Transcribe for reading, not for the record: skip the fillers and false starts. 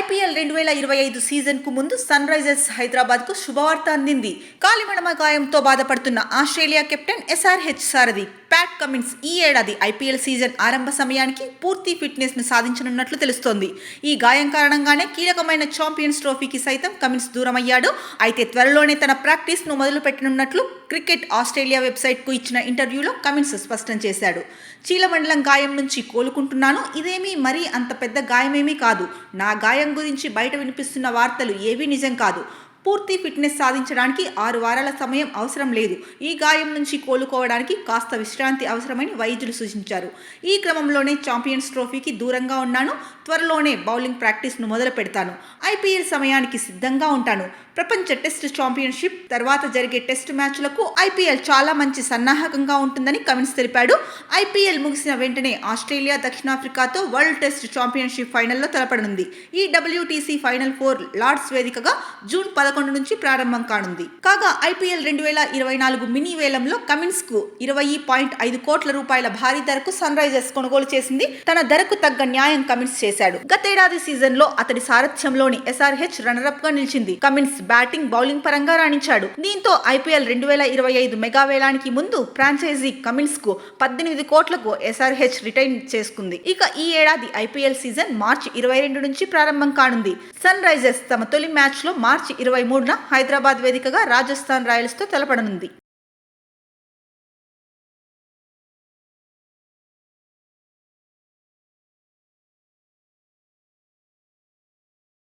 IPL 2025 సీజన్కు ముందు sun Risers హైదరాబాద్కు శుభవార్త అందింది. కాలిమడమ గాయంతో బాధపడుతున్న ఆస్ట్రేలియా కెప్టెన్ ఎస్ఆర్హెచ్ సారథి ప్యాట్ కమిన్స్ ఈ ఏడాది ఐపీఎల్ సీజన్ ఆరంభ సమయానికి పూర్తి ఫిట్నెస్ను సాధించనున్నట్లు తెలుస్తోంది. ఈ గాయం కారణంగానే కీలకమైన ఛాంపియన్స్ ట్రోఫీకి సైతం కమిన్స్ దూరమయ్యాడు. అయితే త్వరలోనే తన ప్రాక్టీస్ను మొదలుపెట్టనున్నట్లు క్రికెట్ ఆస్ట్రేలియా వెబ్సైట్కు ఇచ్చిన ఇంటర్వ్యూలో కమిన్స్ స్పష్టం చేశాడు. చీలమండలం గాయం నుంచి కోలుకుంటున్నాను. ఇదేమీ మరీ అంత పెద్ద గాయమేమీ కాదు. నా గాయం గురించి బయట వినిపిస్తున్న వార్తలు ఏవీ నిజం కాదు. పూర్తి ఫిట్నెస్ సాధించడానికి 6 వారాల సమయం అవసరం లేదు. ఈ గాయం నుంచి కోలుకోవడానికి కాస్త విశ్రాంతి అవసరమని వైద్యులు సూచించారు. ఈ క్రమంలోనే ఛాంపియన్స్ ట్రోఫీకి దూరంగా ఉన్నాను. త్వరలోనే బౌలింగ్ ప్రాక్టీస్ను మొదలు పెడతాను. ఐపీఎల్ సమయానికి సిద్ధంగా ఉంటాను. ప్రపంచ టెస్ట్ ఛాంపియన్షిప్ తర్వాత జరిగే టెస్ట్ మ్యాచ్లకు ఐపీఎల్ చాలా మంచి సన్నాహకంగా ఉంటుందని కమిన్స్ తెలిపాడు. ఐపీఎల్ ముగిసిన వెంటనే ఆస్ట్రేలియా దక్షిణాఫ్రికాతో వరల్డ్ టెస్ట్ ఛాంపియన్షిప్ ఫైనల్లో తలపడనుంది. ఈ WTC ఫైనల్ 4 లార్డ్స్ వేదికగా జూన్ 11 నుంచి ప్రారంభం కానుంది. కాగా ఐపీఎల్ 2024 మినీ వేలంలో కమిన్స్ కు 20.5 కోట్ల రూపాయల భారీ ధరకు సన్ రైజర్స్ కొనుగోలు చేసింది. తన ధరకు తగ్గ న్యాయం కమిన్స్ చేశాడు. గతేడాది సీజన్ లో అతడి సారథ్యంలోని ఎస్ఆర్హెచ్ రన్నరప్ గా నిలిచింది. కమిన్స్ బ్యాటింగ్, బౌలింగ్ పరంగా రాణించాడు. దీంతో ఐపీఎల్ 2025 మెగా వేలానికి ముందు ఫ్రాంచైజీ కమిన్స్ కు 18 కోట్లకు ఎస్ఆర్హెచ్ రిటైన్ చేసుకుంది. ఇక ఈ ఏడాది ఐపీఎల్ సీజన్ మార్చి 22 నుంచి ప్రారంభం కానుంది. సన్ రైజర్స్ తమ తొలి మ్యాచ్ లో మార్చి 23న హైదరాబాద్ వేదికగా రాజస్థాన్ రాయల్స్ తో తలపడనుంది.